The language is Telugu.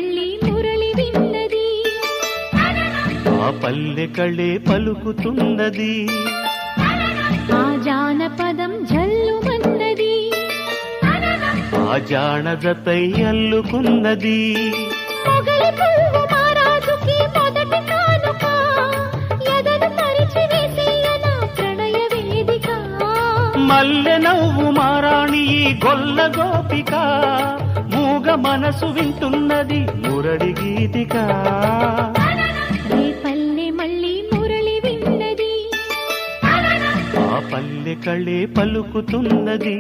మళ్ళీ మురళి విన్నది ఆ పల్లె కళే పలుకుతున్నది ఆ జానపదం జల్లుమన్నది ఆ జానదతై అల్లుకున్నది మొగలి పువ్వు మహారాజుకి మొదటి కానుక ఎదను పరిచి వేసేయన ప్రణయ వేదిక మల్లె నవ్వు మారాణి ఈ గొల్ల గోపిక మూగ మనసు వింటున్నది మురళి గీతిక రే పల్లె మళ్ళీ మురళి విన్నది ఆ పల్లె కళే పలుకుతున్నది